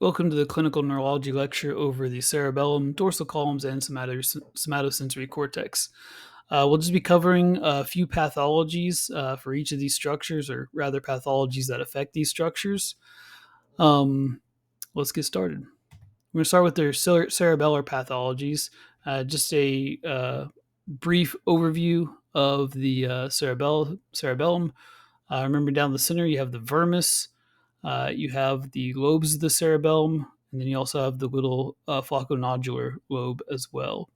Welcome to the clinical neurology lecture over the cerebellum, dorsal columns, and somatosensory cortex. We'll just be covering a few pathologies for each of these structures, or rather pathologies that affect these structures. Um, let's get started. We're going to start with their cerebellar pathologies. Just a brief overview of the cerebellum. Remember, down the center, you have the vermis. You have the lobes of the cerebellum, and then you also have the little flocconodular lobe as well.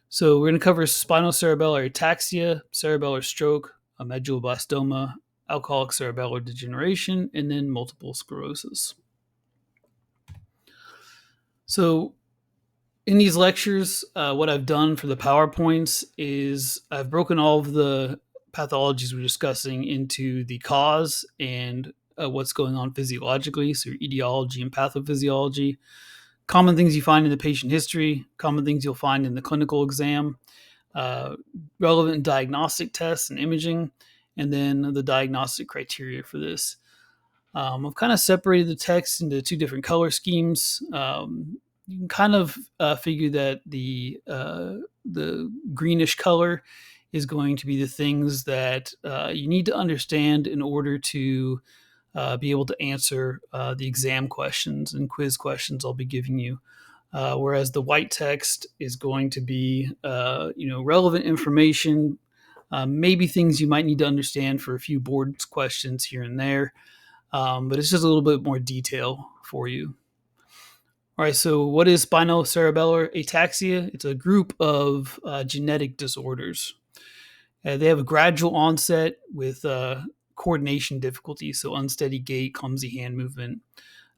So we're going to cover spinocerebellar ataxia, cerebellar stroke, medulloblastoma, alcoholic cerebellar degeneration, and then multiple sclerosis. So in these lectures, what I've done for the PowerPoints is I've broken all of the pathologies we're discussing into the cause and what's going on physiologically, so etiology and pathophysiology, common things you find in the patient history, common things you'll find in the clinical exam, uh, relevant diagnostic tests and imaging, and then the diagnostic criteria for this. I've kind of separated the text into two different color schemes. You can kind of figure that the greenish color is going to be the things that you need to understand in order to be able to answer the exam questions and quiz questions I'll be giving you. Whereas the white text is going to be, relevant information, maybe things you might need to understand for a few board questions here and there, but it's just a little bit more detail for you. All right, so what is spinocerebellar ataxia? It's a group of genetic disorders. They have a gradual onset with coordination difficulties, so unsteady gait, clumsy hand movement.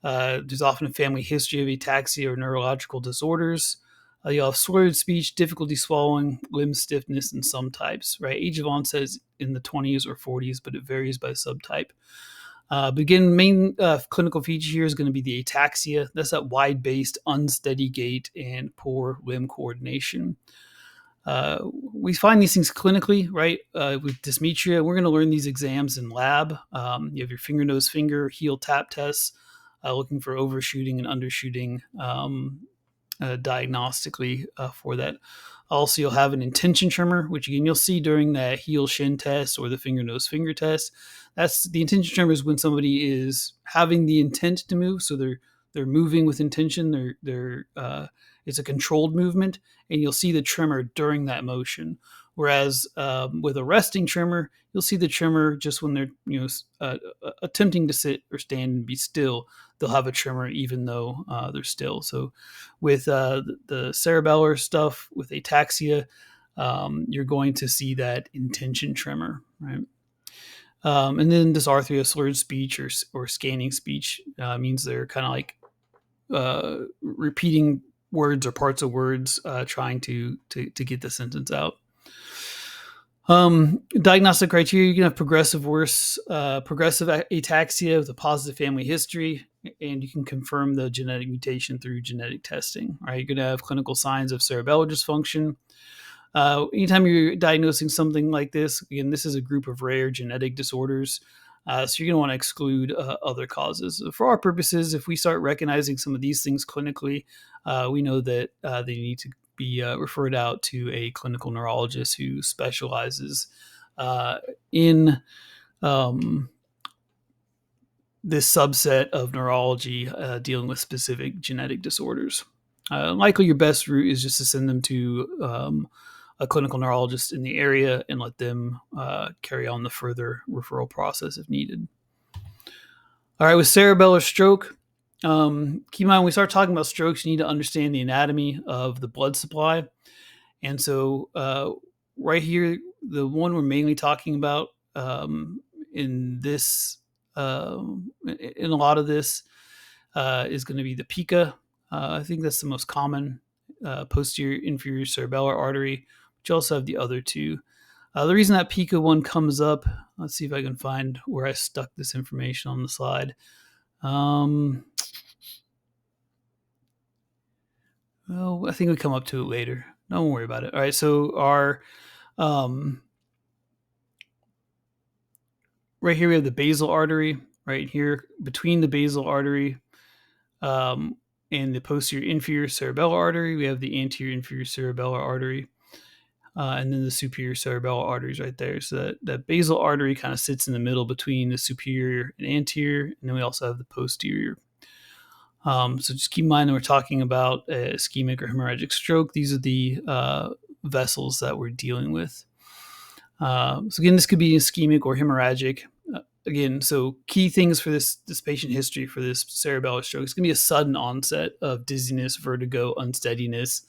There's often a family history of ataxia or neurological disorders. You'll have slurred speech, difficulty swallowing, limb stiffness in some types, right? Age of onset is in the 20s or 40s, but it varies by subtype. Main clinical feature here is going to be the ataxia. That's that wide-based, unsteady gait and poor limb coordination. We find these things clinically, right? With dysmetria, we're going to learn these exams in lab. You have your finger, nose, finger, heel tap tests, looking for overshooting and undershooting diagnostically for that. Also, you'll have an intention tremor, which again you'll see during that heel shin test or the finger nose finger test. That's the intention tremor is when somebody is having the intent to move, so they're moving with intention. It's a controlled movement, and you'll see the tremor during that motion. Whereas with a resting tremor, you'll see the tremor just when they're attempting to sit or stand and be still. They'll have a tremor even though they're still. So with the cerebellar stuff, with ataxia, you're going to see that intention tremor, right? And then dysarthria, slurred speech or scanning speech means they're kind of like repeating words or parts of words, trying to get the sentence out. Diagnostic criteria: you can have progressive ataxia with a positive family history, and you can confirm the genetic mutation through genetic testing. Right, you're going to have clinical signs of cerebellar dysfunction. Anytime you're diagnosing something like this, again, this is a group of rare genetic disorders. So you're going to want to exclude other causes. For our purposes, if we start recognizing some of these things clinically, we know that they need to be referred out to a clinical neurologist who specializes in this subset of neurology dealing with specific genetic disorders. Likely your best route is just to send them to a clinical neurologist in the area and let them carry on the further referral process if needed. All right, with cerebellar stroke, keep in mind when we start talking about strokes, you need to understand the anatomy of the blood supply. And so right here, the one we're mainly talking about in this, in a lot of this, is going to be the pica. I think that's the most common posterior inferior cerebellar artery, but you also have the other two. The reason that pica one comes up, let's see if I can find where I stuck this information on the slide. Well, I think we come up to it later. Don't worry about it. All right, so our right here we have the basal artery. Right here between the basal artery Um, and the posterior inferior cerebellar artery, we have the anterior inferior cerebellar artery, and then the superior cerebellar arteries right there. So that basal artery kind of sits in the middle between the superior and anterior, and then we also have the posterior. So just keep in mind that we're talking about ischemic or hemorrhagic stroke. These are the vessels that we're dealing with. So again, this could be ischemic or hemorrhagic. Again, so key things for this patient history for this cerebellar stroke. It's going to be a sudden onset of dizziness, vertigo, unsteadiness.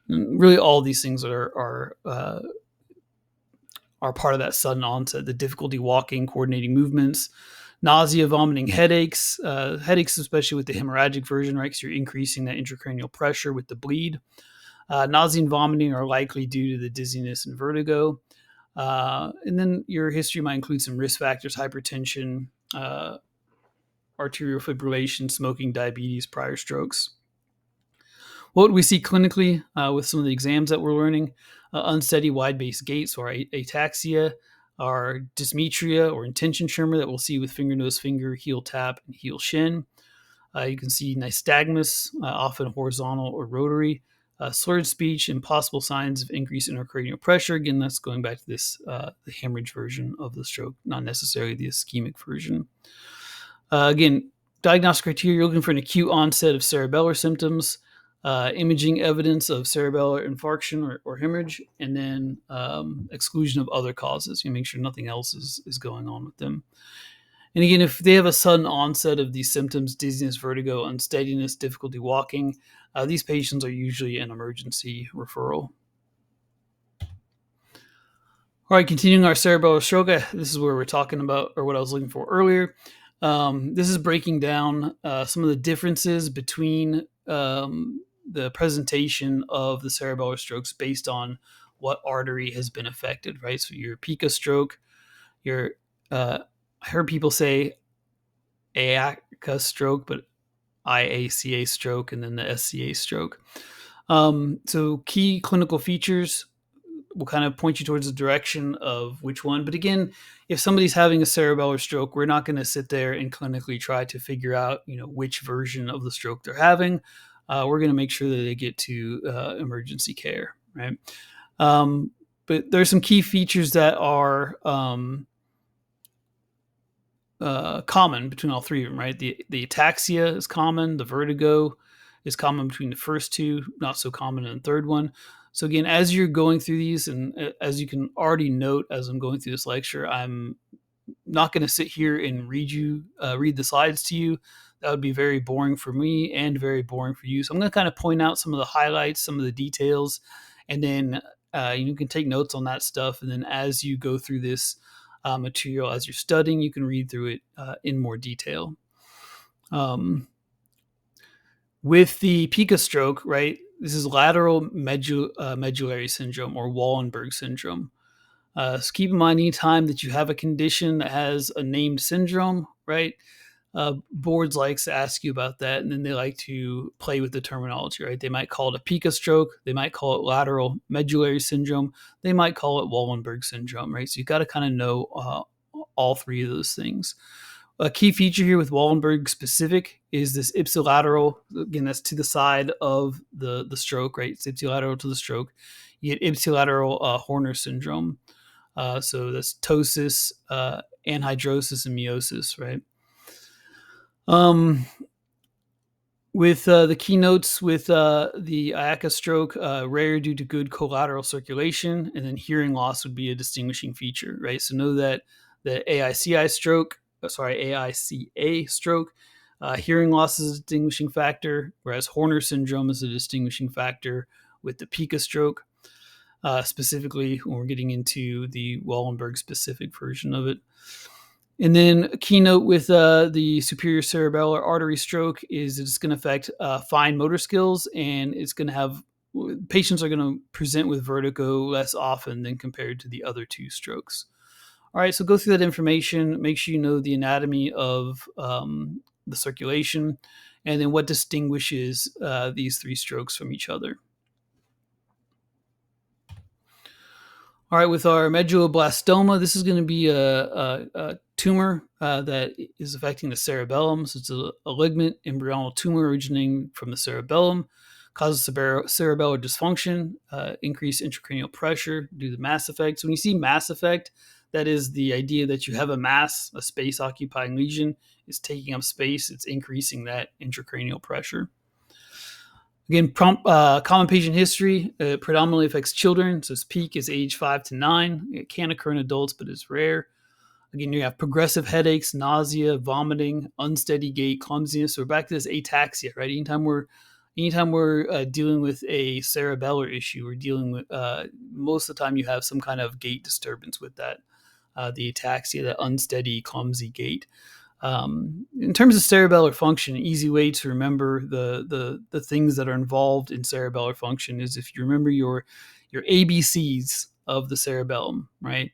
Really, all these things are part of that sudden onset. The difficulty walking, coordinating movements, nausea, vomiting, headaches. Headaches, especially with the hemorrhagic version, right? Because you're increasing that intracranial pressure with the bleed. Nausea and vomiting are likely due to the dizziness and vertigo. And then your history might include some risk factors: hypertension, arterial fibrillation, smoking, diabetes, prior strokes. What would we see clinically with some of the exams that we're learning? Unsteady wide-based gait, or ataxia, or dysmetria or intention tremor that we'll see with finger, nose, finger, heel tap, and heel shin. You can see nystagmus, often horizontal or rotary, slurred speech, and possible signs of increased intracranial pressure. Again, that's going back to this the hemorrhage version of the stroke, not necessarily the ischemic version. Again, diagnostic criteria, you're looking for an acute onset of cerebellar symptoms, imaging evidence of cerebellar infarction or hemorrhage, and then exclusion of other causes. You make sure nothing else is going on with them. And again, if they have a sudden onset of these symptoms, dizziness, vertigo, unsteadiness, difficulty walking, these patients are usually an emergency referral. All right, continuing our cerebellar stroke, this is where we're talking about, or what I was looking for earlier. This is breaking down some of the differences between the presentation of the cerebellar strokes based on what artery has been affected, right? So your pica stroke, your I heard people say AACA stroke, but IACA stroke, and then the SCA stroke. So key clinical features will kind of point you towards the direction of which one. But again, if somebody's having a cerebellar stroke, we're not going to sit there and clinically try to figure out, which version of the stroke they're having. We're going to make sure that they get to emergency care, right? But there's some key features that are common between all three of them, right? The ataxia is common, the vertigo is common between the first two, not so common in the third one. So again, as you're going through these, and as you can already note as I'm going through this lecture, I'm not going to sit here and read the slides to you. That would be very boring for me and very boring for you. So I'm going to kind of point out some of the highlights, some of the details, and then you can take notes on that stuff. And then as you go through this material, as you're studying, you can read through it in more detail. With the pica stroke, right, this is lateral medullary syndrome, or Wallenberg syndrome. So keep in mind, anytime that you have a condition that has a named syndrome, right, boards likes to ask you about that, and then they like to play with the terminology, right? They might call it a pica stroke, they might call it lateral medullary syndrome, they might call it Wallenberg syndrome, right? So you got to kind of know all three of those things. A key feature here with Wallenberg specific is this ipsilateral. Again, that's to the side of the stroke, right? It's ipsilateral to the stroke. You get ipsilateral Horner syndrome. So that's ptosis, anhidrosis, and meiosis, right? With the keynotes with the IACA stroke, rare due to good collateral circulation, and then hearing loss would be a distinguishing feature, right? So know that the AICA stroke, hearing loss is a distinguishing factor, whereas Horner syndrome is a distinguishing factor with the pica stroke, specifically when we're getting into the Wallenberg specific version of it. And then a keynote with the superior cerebellar artery stroke is it's going to affect fine motor skills, and it's going to have patients are going to present with vertigo less often than compared to the other two strokes. All right, so go through that information. Make sure you know the anatomy of the circulation, and then what distinguishes these three strokes from each other. All right, with our medulloblastoma, this is going to be a tumor that is affecting the cerebellum. So it's a malignant embryonal tumor originating from the cerebellum, causes cerebellar dysfunction, increased intracranial pressure due to mass effect. So when you see mass effect, that is the idea that you have a mass, a space occupying lesion is taking up space. It's increasing that intracranial pressure. Again, common patient history predominantly affects children. So its peak is age 5 to 9. It can occur in adults, but it's rare. Again, you have progressive headaches, nausea, vomiting, unsteady gait, clumsiness. So we're back to this ataxia, right? Anytime we're dealing with a cerebellar issue, we're dealing with most of the time you have some kind of gait disturbance with that, the ataxia, that unsteady, clumsy gait. In terms of cerebellar function, an easy way to remember the things that are involved in cerebellar function is if you remember your ABCs of the cerebellum, right?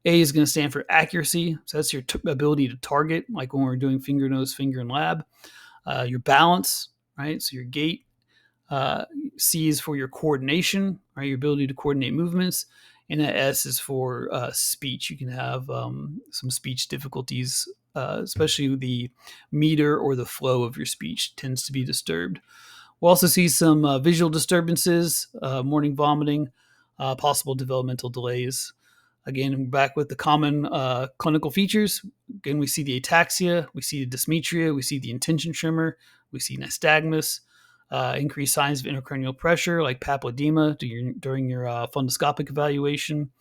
A is going to stand for accuracy, so that's your ability to target, like when we're doing finger, nose, finger in lab. Your balance, right? So your gait. Uh, C is for your coordination, right? Your ability to coordinate movements. And that S is for speech. You can have some speech difficulties, especially the meter or the flow of your speech tends to be disturbed. We'll also see some visual disturbances, morning vomiting, possible developmental delays. Again, back with the common clinical features. Again, we see the ataxia, we see the dysmetria, we see the intention tremor, we see nystagmus, increased signs of intracranial pressure like papilledema during your fundoscopic evaluation.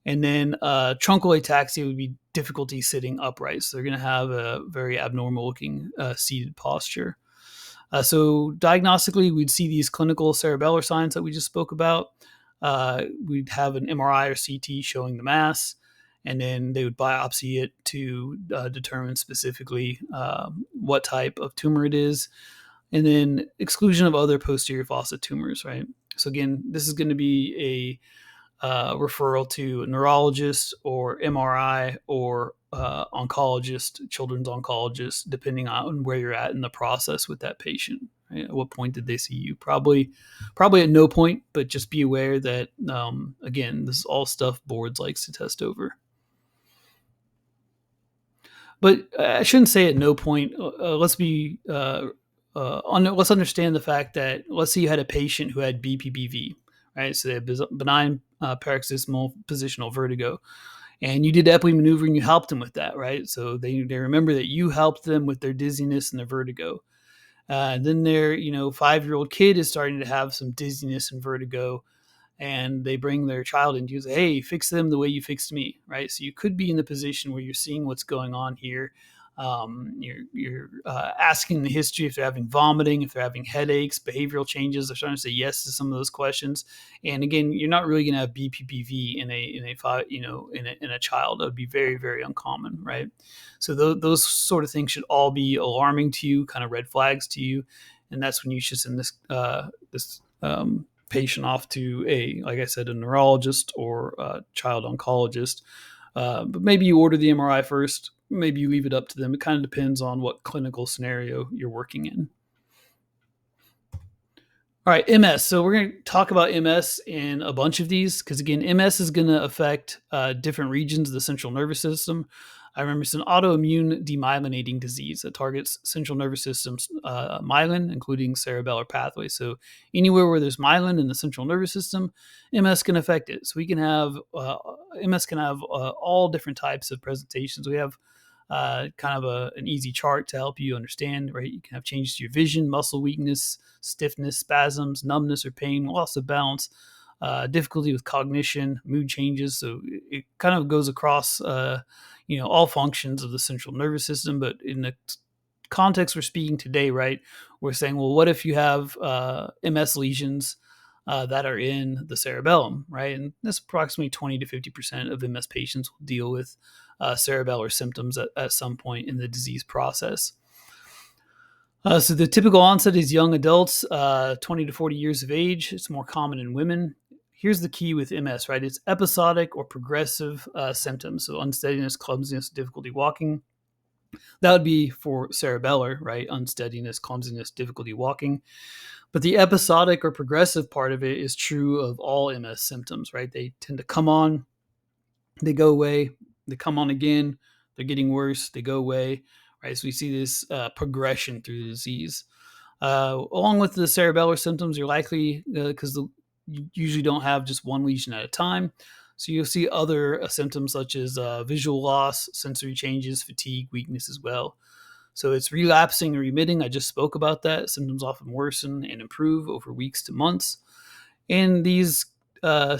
And then truncal ataxia would be difficulty sitting upright. So they're going to have a very abnormal looking seated posture. So diagnostically, we'd see these clinical cerebellar signs that we just spoke about. We'd have an MRI or CT showing the mass, and then they would biopsy it to determine specifically what type of tumor it is, and then exclusion of other posterior fossa tumors, right? So again, this is going to be a referral to a neurologist or MRI or oncologist, children's oncologist, depending on where you're at in the process with that patient. Right? At what point did they see you? Probably at no point, but just be aware that again, this is all stuff boards likes to test over. But I shouldn't say at no point. Let's understand the fact that let's say you had a patient who had BPPV, right? So they have benign paroxysmal positional vertigo, and you did epi maneuver and you helped them with that, right? So they remember that you helped them with their dizziness and their vertigo. Then their 5-year-old kid is starting to have some dizziness and vertigo, and they bring their child in. You say, hey, fix them the way you fixed me, right? So you could be in the position where you're seeing what's going on here. You're asking the history if they're having vomiting, if they're having headaches, behavioral changes. They're starting to say yes to some of those questions. And again, you're not really going to have BPPV in a child. That would be very, very uncommon, right? So those sort of things should all be alarming to you, kind of red flags to you, and that's when you should send this patient off to like I said, a neurologist or a child oncologist. But maybe you order the MRI first. Maybe you leave it up to them. It kind of depends on what clinical scenario you're working in. All right, MS. So we're going to talk about MS in a bunch of these because, again, MS is going to affect different regions of the central nervous system. I remember it's an autoimmune demyelinating disease that targets central nervous system's myelin, including cerebellar pathways. So anywhere where there's myelin in the central nervous system, MS can affect it. So we can have MS can have all different types of presentations. We have kind of an easy chart to help you understand, right? You can have changes to your vision, muscle weakness, stiffness, spasms, numbness or pain, loss of balance, difficulty with cognition, mood changes. So it kind of goes across, all functions of the central nervous system. But in the context we're speaking today, right, we're saying, well, what if you have MS lesions that are in the cerebellum, right? And that's approximately 20 to 50% of MS patients will deal with cerebellar symptoms at some point in the disease process. So the typical onset is young adults, 20 to 40 years of age. It's more common in women. Here's the key with MS, right? It's episodic or progressive symptoms. So unsteadiness, clumsiness, difficulty walking. That would be for cerebellar, right? Unsteadiness, clumsiness, difficulty walking. But the episodic or progressive part of it is true of all MS symptoms, right? They tend to come on, they go away, they come on again, they're getting worse, they go away, right? So we see this progression through the disease. Along with the cerebellar symptoms, you're likely, because you usually don't have just one lesion at a time. So you'll see other symptoms such as visual loss, sensory changes, fatigue, weakness as well. So it's relapsing and remitting. I just spoke about that. Symptoms often worsen and improve over weeks to months. And uh,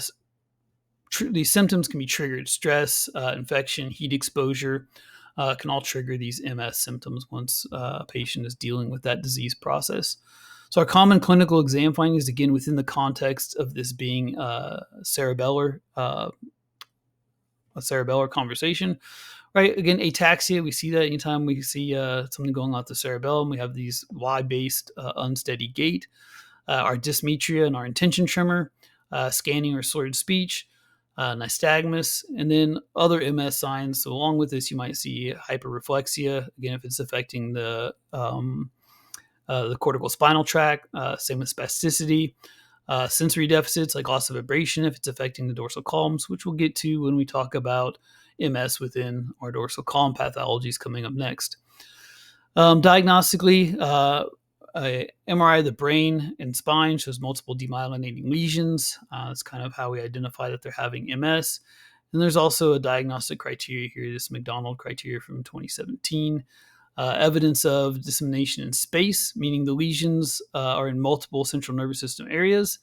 these symptoms can be triggered. Stress, infection, heat exposure can all trigger these MS symptoms once a patient is dealing with that disease process. So our common clinical exam findings, again, within the context of this being cerebellar, a cerebellar conversation, right? Again, ataxia, we see that anytime we see something going on with the cerebellum, we have these Y-based unsteady gait. Our dysmetria and our intention tremor, scanning or slurred speech, nystagmus, and then other MS signs. So along with this, you might see hyperreflexia, again, if it's affecting the cortical spinal tract, same with spasticity, sensory deficits like loss of vibration if it's affecting the dorsal columns, which we'll get to when we talk about MS within our dorsal column pathologies coming up next. Diagnostically, a MRI of the brain and spine shows multiple demyelinating lesions. That's kind of how we identify that they're having MS. And there's also a diagnostic criteria here, this McDonald criteria from 2017. Evidence of dissemination in space, meaning the lesions are in multiple central nervous system areas,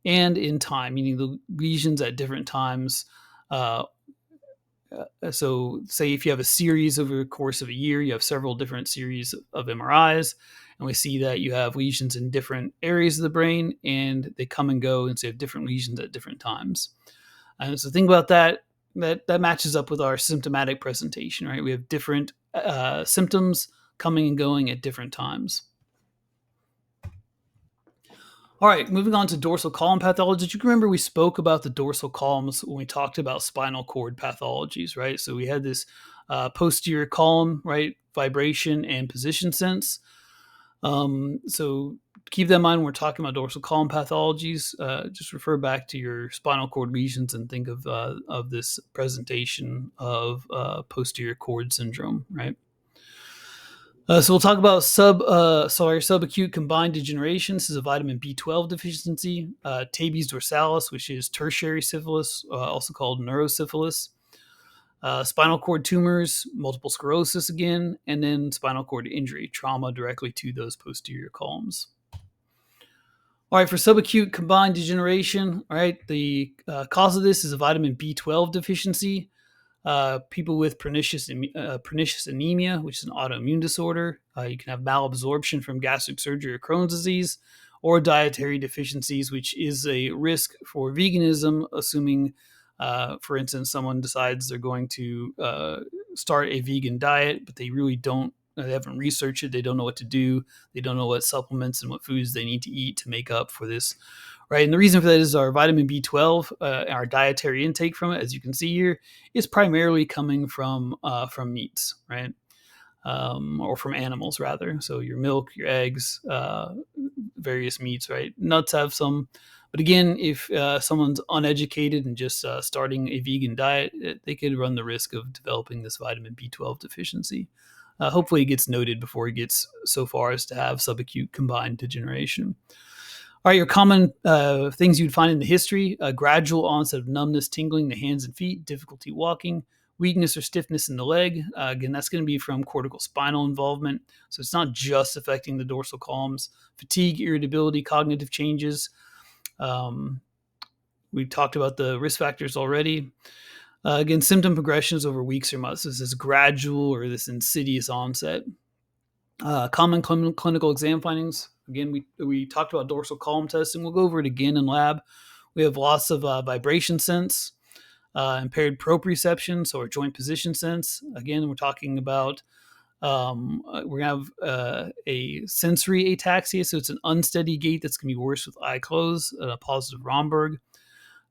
and in time, meaning the lesions at different times. So, say if you have a series over the course of a year, you have several different series of MRIs, and we see that you have lesions in different areas of the brain, and they come and go, and so you have different lesions at different times. And so, think about that. That matches up with our symptomatic presentation, right? We have different symptoms coming and going at different times. All right, moving on to dorsal column pathology. Did you remember we spoke about the dorsal columns when we talked about spinal cord pathologies, right? So we had this posterior column, right? Vibration and position sense. So keep that in mind when we're talking about dorsal column pathologies. Just refer back to your spinal cord lesions and think of this presentation of posterior cord syndrome, right? So we'll talk about subacute combined degeneration. This is a vitamin B12 deficiency. Tabes dorsalis, which is tertiary syphilis, also called neurosyphilis. Spinal cord tumors, multiple sclerosis again, and then spinal cord injury, trauma directly to those posterior columns. All right, for subacute combined degeneration, all right, the cause of this is a vitamin B12 deficiency. People with pernicious anemia, which is an autoimmune disorder. You can have malabsorption from gastric surgery or Crohn's disease, or dietary deficiencies, which is a risk for veganism, assuming, for instance, someone decides they're going to start a vegan diet, but they really don't. They haven't researched it. They don't know what to do. They don't know what supplements and what foods they need to eat to make up for this, right? And the reason for that is our vitamin B12, our dietary intake from it, as you can see here, is primarily coming from meats, right? Or from animals, rather. So your milk, your eggs, various meats, right? Nuts have some. But again, if someone's uneducated and just starting a vegan diet, they could run the risk of developing this vitamin B12 deficiency. Hopefully it gets noted before it gets so far as to have subacute combined degeneration. All right, your common things you'd find in the history: gradual onset of numbness, tingling in the hands and feet, difficulty walking, weakness or stiffness in the leg. Again, that's going to be from cortical spinal involvement. So it's not just affecting the dorsal columns. Fatigue, irritability, cognitive changes. We talked about the risk factors already. Again, symptom progressions over weeks or months. This is gradual or this insidious onset. Common clinical exam findings. Again, we talked about dorsal column testing. We'll go over it again in lab. We have loss of vibration sense, impaired proprioception, so our joint position sense. Again, we're talking about we're going to have a sensory ataxia, so it's an unsteady gait that's going to be worse with eye closed, a positive Romberg.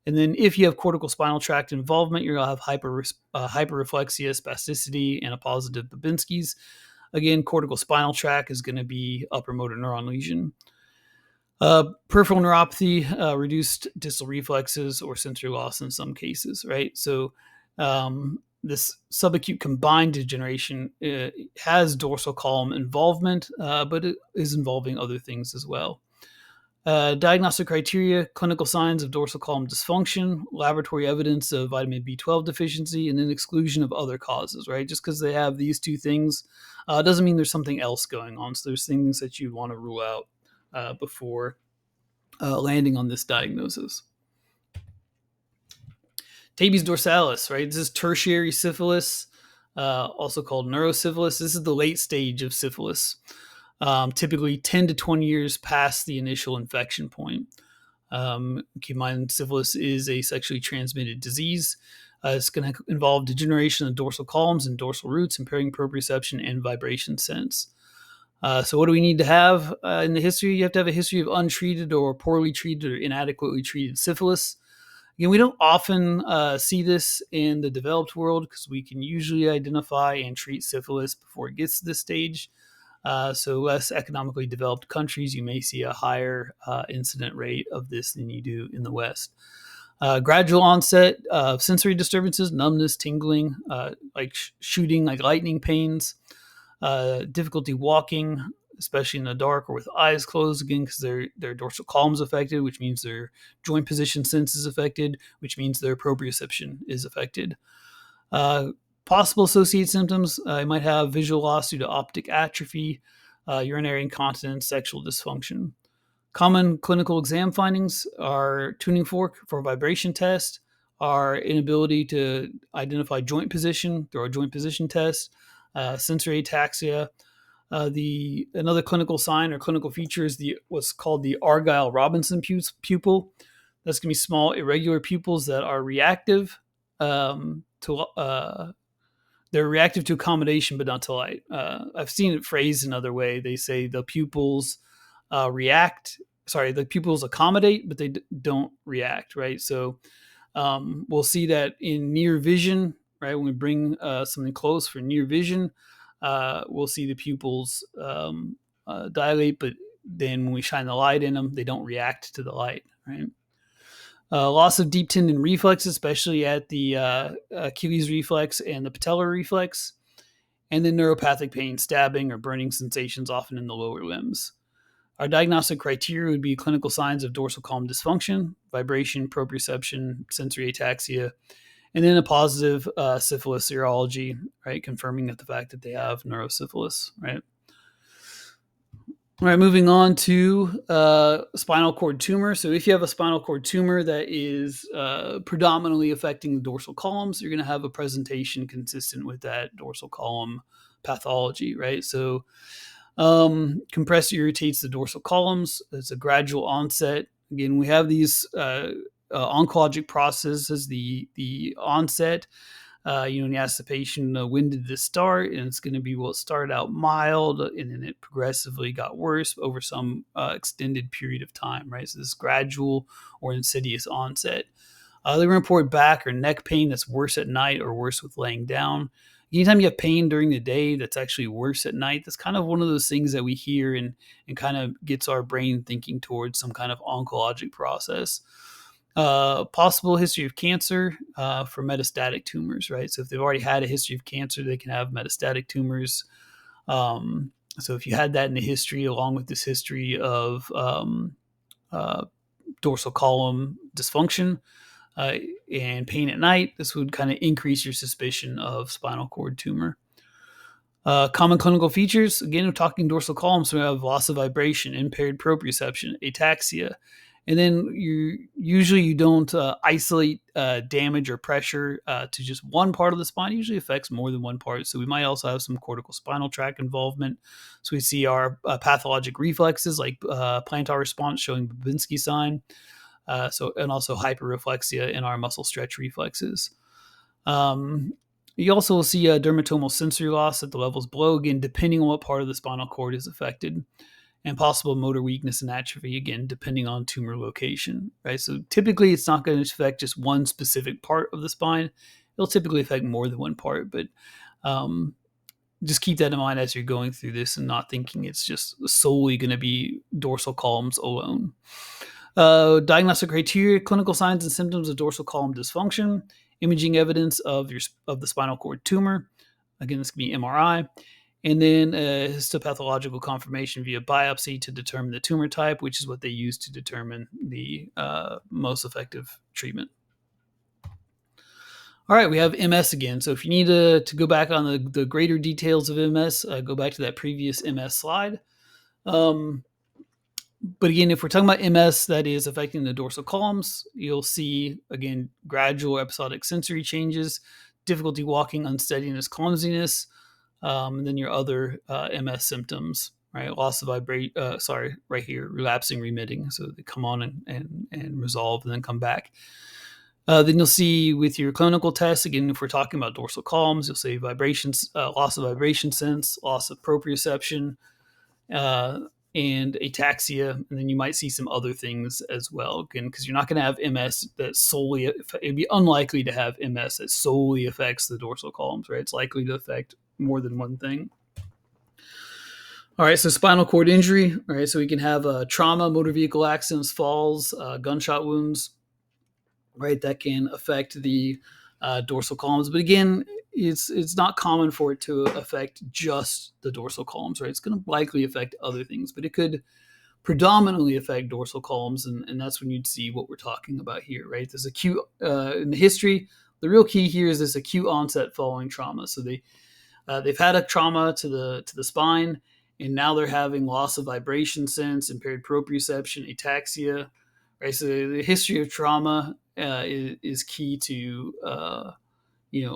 And then if you have cortical spinal tract involvement, you're going to have hyperreflexia, spasticity, and a positive Babinski's. Again, cortical spinal tract is going to be upper motor neuron lesion. Peripheral neuropathy, reduced distal reflexes or sensory loss in some cases, right? So this subacute combined degeneration has dorsal column involvement, but it is involving other things as well. Diagnostic criteria, clinical signs of dorsal column dysfunction, laboratory evidence of vitamin B12 deficiency, and then exclusion of other causes, right? Just because they have these two things doesn't mean there's something else going on. So there's things that you want to rule out before landing on this diagnosis. Tabes dorsalis, right? This is tertiary syphilis, also called neurosyphilis. This is the late stage of syphilis, typically 10 to 20 years past the initial infection point. Keep in mind, syphilis is a sexually transmitted disease. It's going to involve degeneration of dorsal columns and dorsal roots, impairing proprioception and vibration sense. So what do we need to have in the history? You have to have a history of untreated or poorly treated or inadequately treated syphilis. Again, we don't often see this in the developed world because we can usually identify and treat syphilis before it gets to this stage. So less economically developed countries, you may see a higher incident rate of this than you do in the West. Gradual onset of sensory disturbances, numbness, tingling, like shooting, like lightning pains, difficulty walking, especially in the dark or with eyes closed, again, because their dorsal column is affected, which means their joint position sense is affected, which means their proprioception is affected. Possible associated symptoms, you might have visual loss due to optic atrophy, urinary incontinence, sexual dysfunction. Common clinical exam findings are tuning fork for vibration test, our inability to identify joint position through our joint position test, sensory ataxia. Another clinical sign or clinical feature is what's called the Argyll-Robinson pupil. That's going to be small, irregular pupils that are reactive they're reactive to accommodation, but not to light. I've seen it phrased another way. They say the pupils the pupils accommodate, but they don't react, right? So we'll see that in near vision, right? When we bring something close for near vision, we'll see the pupils dilate, but then when we shine the light in them, they don't react to the light, right? Loss of deep tendon reflex, especially at the Achilles reflex and the patellar reflex, and then neuropathic pain, stabbing or burning sensations often in the lower limbs. Our diagnostic criteria would be clinical signs of dorsal column dysfunction, vibration, proprioception, sensory ataxia, and then a positive syphilis serology, right, confirming that the fact that they have neurosyphilis, right? All right, moving on to spinal cord tumor. So if you have a spinal cord tumor that is predominantly affecting the dorsal columns, you're going to have a presentation consistent with that dorsal column pathology, right? So compressor irritates the dorsal columns. It's a gradual onset. Again, we have these oncologic processes, the onset. When you ask the patient, when did this start? And it's going to be, well, it started out mild and then it progressively got worse over some extended period of time, right? So this gradual or insidious onset. They report back or neck pain that's worse at night or worse with laying down. Anytime you have pain during the day that's actually worse at night, that's kind of one of those things that we hear and kind of gets our brain thinking towards some kind of oncologic process. Possible history of cancer for metastatic tumors, right? So if they've already had a history of cancer, they can have metastatic tumors. So if you had that in the history, along with this history of dorsal column dysfunction and pain at night, this would kind of increase your suspicion of spinal cord tumor. Common clinical features, again, we're talking dorsal column, so we have loss of vibration, impaired proprioception, ataxia. And then you don't isolate damage or pressure to just one part of the spine. It usually affects more than one part. So we might also have some cortical spinal tract involvement. So we see our pathologic reflexes like plantar response showing Babinski sign. And also hyperreflexia in our muscle stretch reflexes. You also will see a dermatomal sensory loss at the levels below, again, depending on what part of the spinal cord is affected. and possible motor weakness and atrophy, again, depending on tumor location, right? So typically it's not going to affect just one specific part of the spine. It'll typically affect more than one part, but um, just keep that in mind as you're going through this and not thinking it's just solely going to be dorsal columns alone. Diagnostic criteria: clinical signs and symptoms of dorsal column dysfunction, imaging evidence of the spinal cord tumor. Again, this can be MRI, and then histopathological confirmation via biopsy to determine the tumor type, which is what they use to determine the most effective treatment. All right, we have MS again. So if you need to go back on the greater details of MS, go back to that previous MS slide. But again, if we're talking about MS that is affecting the dorsal columns, you'll see, again, gradual episodic sensory changes, difficulty walking, unsteadiness, clumsiness, and then your other MS symptoms, right? Loss of right here, relapsing, remitting. So they come on and resolve and then come back. Then you'll see with your clinical tests, again, if we're talking about dorsal columns, you'll see vibrations, loss of vibration sense, loss of proprioception, and ataxia, and then you might see some other things as well. Again, because you're not going to have MS that solely, it'd be unlikely to have MS that solely affects the dorsal columns, right? It's likely to affect more than one thing. All right, so spinal cord injury, all right, so we can have trauma, motor vehicle accidents, falls, gunshot wounds, right? That can affect the dorsal columns. But again, it's not common for it to affect just the dorsal columns, right? It's going to likely affect other things, but it could predominantly affect dorsal columns, and that's when you'd see what we're talking about here, right? There's acute in the history. The real key here is this acute onset following trauma. So they've had a trauma to the spine, and now they're having loss of vibration sense, impaired proprioception, ataxia, right? So the history of trauma is key to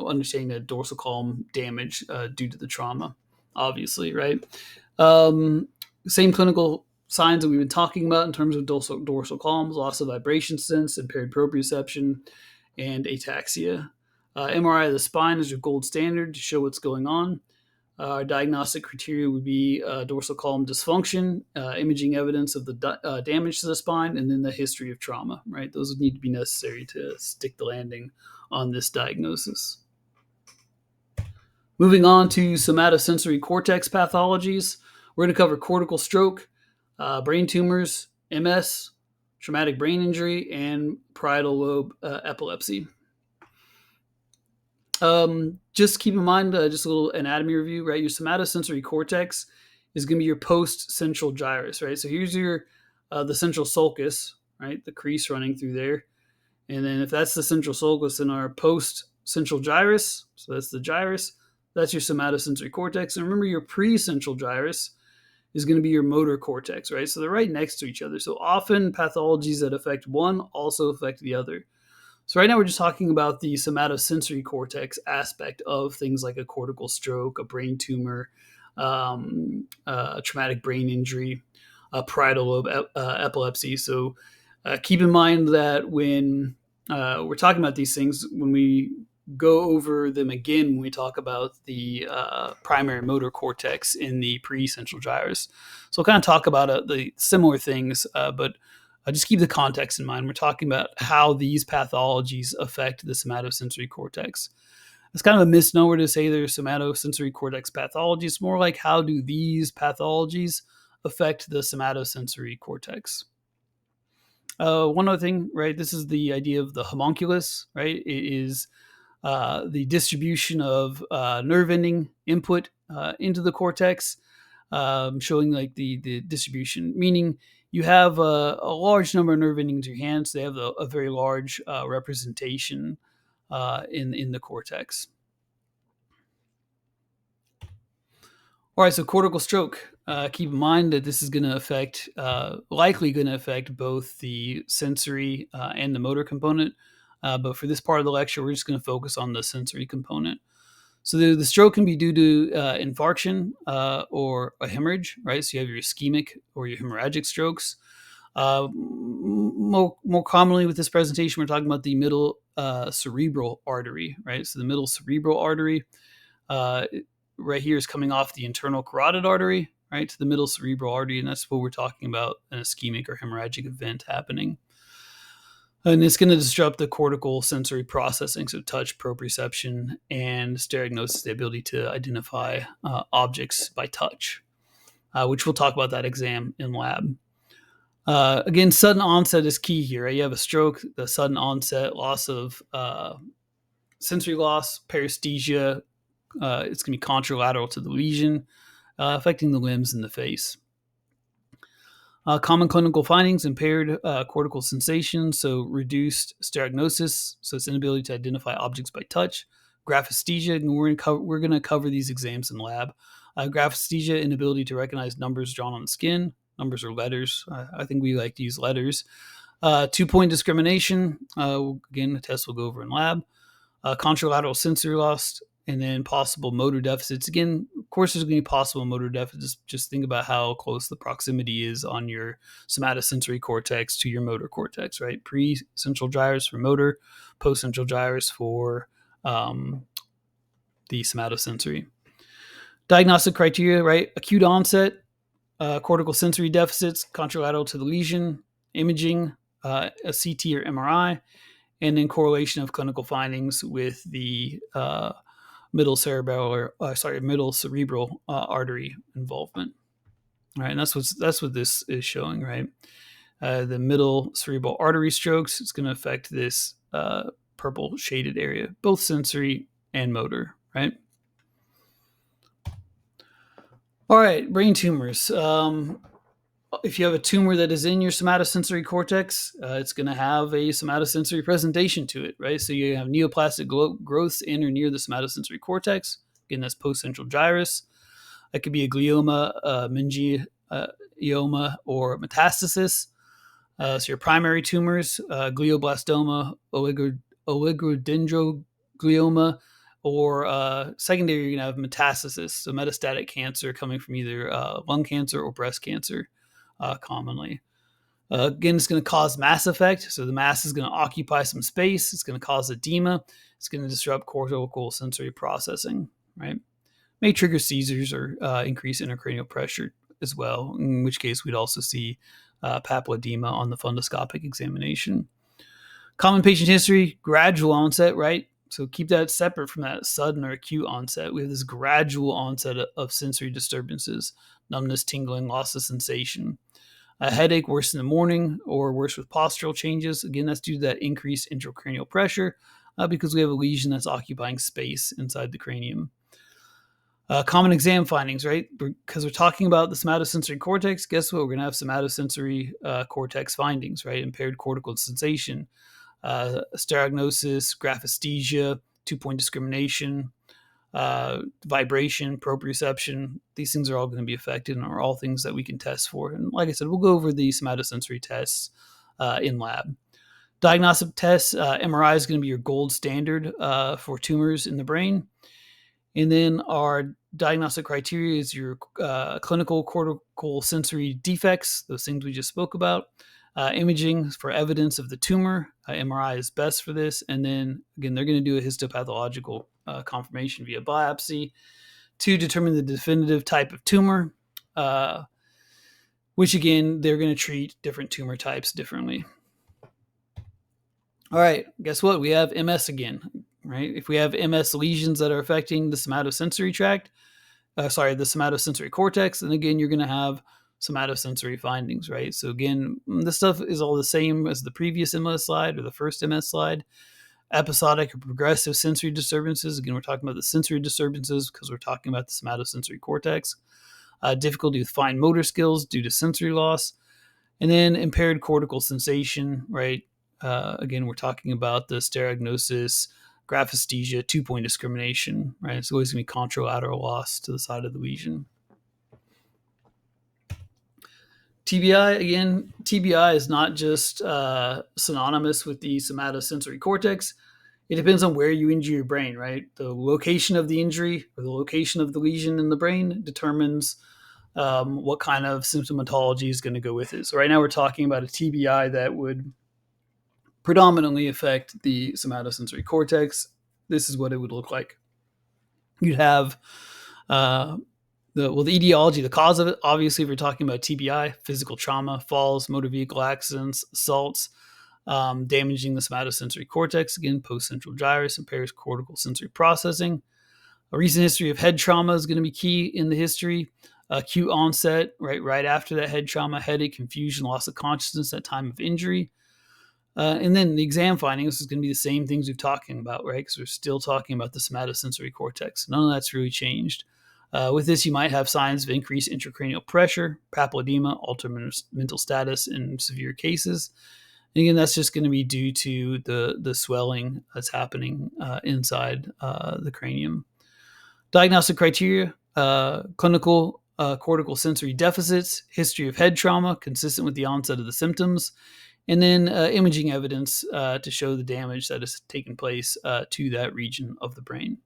understanding that dorsal column damage due to the trauma, obviously, right? Same clinical signs that we've been talking about in terms of dorsal columns: loss of vibration sense, impaired proprioception, and ataxia. MRI of the spine is your gold standard to show what's going on. Our diagnostic criteria would be dorsal column dysfunction, imaging evidence of the damage to the spine, and then the history of trauma, right? Those would need to be necessary to stick the landing on this diagnosis. Moving on to somatosensory cortex pathologies, we're going to cover cortical stroke, brain tumors, MS, traumatic brain injury, and parietal lobe epilepsy. Just keep in mind, just a little anatomy review, right? Your somatosensory cortex is going to be your post-central gyrus, right? So here's your the central sulcus, right? The crease running through there. And then if that's the central sulcus, then our post-central gyrus, so that's the gyrus, that's your somatosensory cortex. And remember, your pre-central gyrus is going to be your motor cortex, right? So they're right next to each other. So often pathologies that affect one also affect the other. So right now we're just talking about the somatosensory cortex aspect of things like a cortical stroke, a brain tumor, traumatic brain injury, parietal lobe epilepsy. So keep in mind that when we're talking about these things, when we go over them again, when we talk about the primary motor cortex in the pre-central gyrus. So we'll kind of talk about the similar things, but just keep the context in mind. We're talking about how these pathologies affect the somatosensory cortex. It's kind of a misnomer to say there's somatosensory cortex pathology. It's more like, how do these pathologies affect the somatosensory cortex? One other thing, right? This is the idea of the homunculus, right? It is the distribution of nerve ending input into the cortex, showing like the distribution, meaning you have a large number of nerve endings in your hands. They have a very large representation in the cortex. All right, so cortical stroke. Keep in mind that this is going to affect, likely going to affect both the sensory and the motor component. But for this part of the lecture, we're just going to focus on the sensory component. So the stroke can be due to infarction or a hemorrhage, right? So you have your ischemic or your hemorrhagic strokes. More commonly with this presentation, we're talking about the middle cerebral artery, right? So the middle cerebral artery right here is coming off the internal carotid artery, right, to the middle cerebral artery, and that's what we're talking about, an ischemic or hemorrhagic event happening. And it's going to disrupt the cortical sensory processing, so touch, proprioception, and stereognosis, the ability to identify objects by touch, which we'll talk about that exam in lab. Again, sudden onset is key here. Right? You have a stroke, the sudden onset, loss of sensory loss, paresthesia. It's going to be contralateral to the lesion, affecting the limbs and the face. Common clinical findings: impaired cortical sensation, so reduced stereognosis, so it's inability to identify objects by touch. Graphesthesia, and we're going to cover these exams in lab. Graphesthesia, inability to recognize numbers drawn on the skin. Numbers or letters. I think we like to use letters. 2-point discrimination. Again, the test we'll go over in lab. Contralateral sensory loss, and then possible motor deficits. Again, of course, there's going to be possible motor deficits. Just think about how close the proximity is on your somatosensory cortex to your motor cortex, right? Pre-central gyrus for motor, post-central gyrus for the somatosensory. Diagnostic criteria, right? Acute onset, cortical sensory deficits, contralateral to the lesion, imaging, a CT or MRI, and then correlation of clinical findings with the middle cerebral artery involvement. All right, and that's what this is showing, right? The middle cerebral artery strokes. It's going to affect this purple shaded area, both sensory and motor, right? All right, brain tumors. If you have a tumor that is in your somatosensory cortex, it's going to have a somatosensory presentation to it, right? So you have neoplastic growths in or near the somatosensory cortex. Again, that's post-central gyrus. That could be a glioma, meningioma, or metastasis. So your primary tumors, glioblastoma, oligodendroglioma, or secondary, you're going to have metastasis, so metastatic cancer coming from either lung cancer or breast cancer. Commonly. Again, it's going to cause mass effect. So the mass is going to occupy some space. It's going to cause edema. It's going to disrupt cortical sensory processing, right? May trigger seizures or increase intracranial pressure as well, in which case we'd also see papilledema on the fundoscopic examination. Common patient history, gradual onset, right? So keep that separate from that sudden or acute onset. We have this gradual onset of sensory disturbances, numbness, tingling, loss of sensation. A headache, worse in the morning, or worse with postural changes. Again, that's due to that increased intracranial pressure because we have a lesion that's occupying space inside the cranium. Common exam findings, right? Because we're talking about the somatosensory cortex, guess what? We're going to have somatosensory cortex findings, right? Impaired cortical sensation, stereognosis, graphesthesia, 2-point discrimination, vibration, proprioception. These things are all going to be affected and are all things that we can test for. And like I said, we'll go over the somatosensory tests in lab. Diagnostic tests, MRI is going to be your gold standard for tumors in the brain. And then our diagnostic criteria is your clinical cortical sensory defects, those things we just spoke about. Imaging for evidence of the tumor. MRI is best for this. And then, again, they're going to do a histopathological confirmation via biopsy to determine the definitive type of tumor, which, again, they're going to treat different tumor types differently. All right, guess what? We have MS again, right? If we have MS lesions that are affecting the somatosensory tract, the somatosensory cortex, then again, you're going to have somatosensory findings, right? So again, this stuff is all the same as the previous MS slide or the first MS slide. Episodic or progressive sensory disturbances. Again, we're talking about the sensory disturbances because we're talking about the somatosensory cortex. Difficulty with fine motor skills due to sensory loss. And then impaired cortical sensation, right? Again, we're talking about the stereognosis, graphesthesia, 2-point discrimination, right? It's always going to be contralateral loss to the side of the lesion. TBI, again, TBI is not just synonymous with the somatosensory cortex. It depends on where you injure your brain, right? The location of the injury or the location of the lesion in the brain determines what kind of symptomatology is going to go with it. So right now we're talking about a TBI that would predominantly affect the somatosensory cortex. This is what it would look like. You'd have the etiology, the cause of it, obviously, if we're talking about TBI, physical trauma, falls, motor vehicle accidents, assaults, damaging the somatosensory cortex, again, post-central gyrus, impairs cortical sensory processing. A recent history of head trauma is going to be key in the history. Acute onset, right after that head trauma, headache, confusion, loss of consciousness at time of injury. And then the exam findings is going to be the same things we've talking about, right? Because we're still talking about the somatosensory cortex. None of that's really changed. With this, you might have signs of increased intracranial pressure, papilledema, altered mental status in severe cases. And again, that's just going to be due to the swelling that's happening inside the cranium. Diagnostic criteria, clinical cortical sensory deficits, history of head trauma consistent with the onset of the symptoms, and then imaging evidence to show the damage that has taken place to that region of the brain.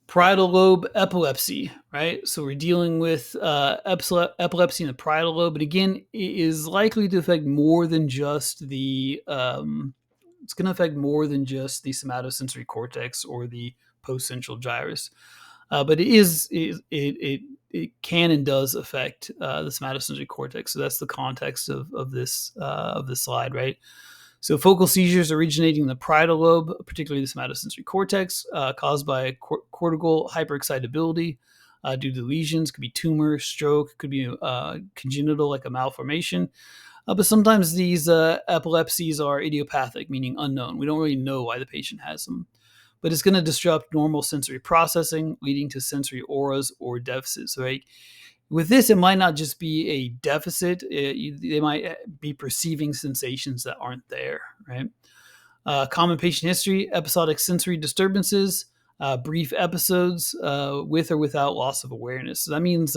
Parietal lobe epilepsy, right? So we're dealing with epilepsy in the parietal lobe, but again, it is likely to affect more than just the. It's going to affect more than just the somatosensory cortex or the post-central gyrus, but it can and does affect the somatosensory cortex. So that's the context of this slide, right? So focal seizures originating in the parietal lobe, particularly the somatosensory cortex, caused by cortical hyperexcitability due to lesions. Could be tumor, stroke, could be congenital, like a malformation. But sometimes these epilepsies are idiopathic, meaning unknown. We don't really know why the patient has them. But it's going to disrupt normal sensory processing, leading to sensory auras or deficits, right? With this, it might not just be a deficit. They might be perceiving sensations that aren't there, right? Common patient history, episodic sensory disturbances, brief episodes with or without loss of awareness. So that means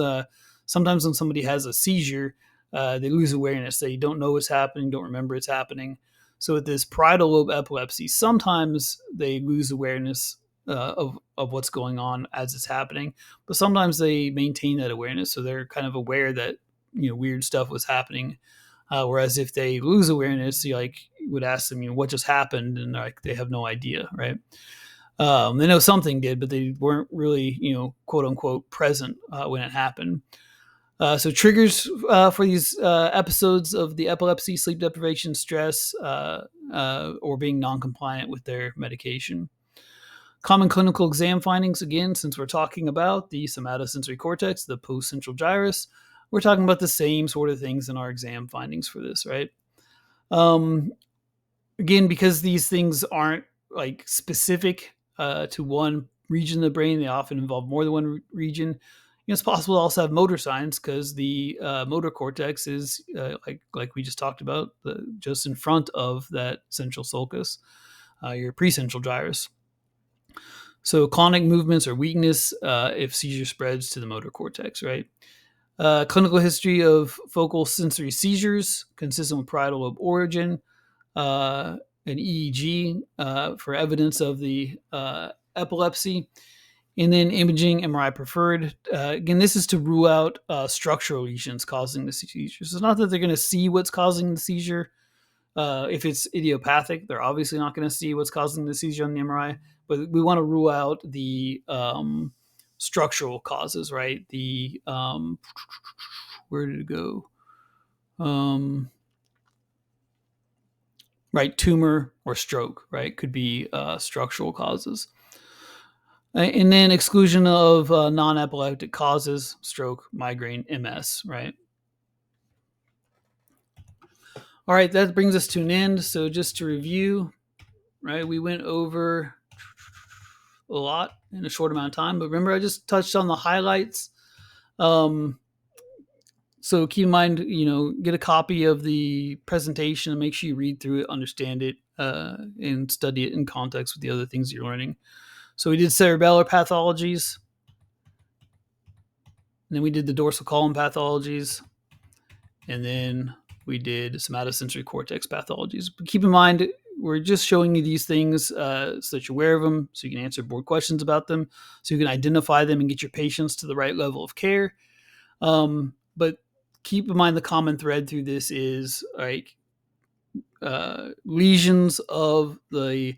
sometimes when somebody has a seizure, they lose awareness. They don't know what's happening, don't remember it's happening. So with this parietal lobe epilepsy, sometimes they lose awareness of what's going on as it's happening, but sometimes they maintain that awareness, so they're kind of aware that weird stuff was happening. Whereas if they lose awareness, you would ask them, what just happened, and they have no idea, right? They know something did, but they weren't really, quote unquote, present when it happened. So triggers for these episodes of the epilepsy: sleep deprivation, stress, or being non-compliant with their medication. Common clinical exam findings, again, since we're talking about the somatosensory cortex, the post-central gyrus, we're talking about the same sort of things in our exam findings for this, right? Again, because these things aren't specific to one region of the brain, they often involve more than one region. It's possible to also have motor signs because the motor cortex is, like we just talked about, just in front of that central sulcus, your precentral gyrus. So clonic movements or weakness if seizure spreads to the motor cortex, right? Clinical history of focal sensory seizures consistent with parietal lobe origin, an EEG for evidence of the epilepsy, and then imaging, MRI preferred. Again, this is to rule out structural lesions causing the seizure. So it's not that they're going to see what's causing the seizure. If it's idiopathic, they're obviously not going to see what's causing the seizure on the MRI, but we want to rule out the structural causes, right? The where did it go? Right, tumor or stroke, right? Could be structural causes. And then exclusion of non-epileptic causes, stroke, migraine, MS, right? All right, that brings us to an end. So just to review, right, we went over a lot in a short amount of time, but remember I just touched on the highlights. So keep in mind, get a copy of the presentation and make sure you read through it, understand it, and study it in context with the other things you're learning. So we did cerebellar pathologies, and then we did the dorsal column pathologies, and then we did somatosensory cortex pathologies. But keep in mind, we're just showing you these things so that you're aware of them, so you can answer board questions about them, so you can identify them and get your patients to the right level of care. But keep in mind the common thread through this is lesions of the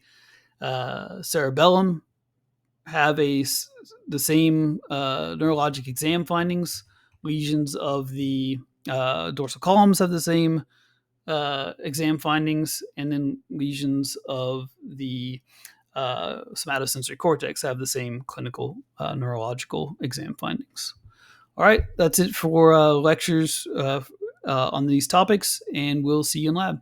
cerebellum, have the same neurologic exam findings. Lesions of the dorsal columns have the same exam findings, and then lesions of the somatosensory cortex have the same clinical neurological exam findings. All right, that's it for lectures on these topics, and we'll see you in lab.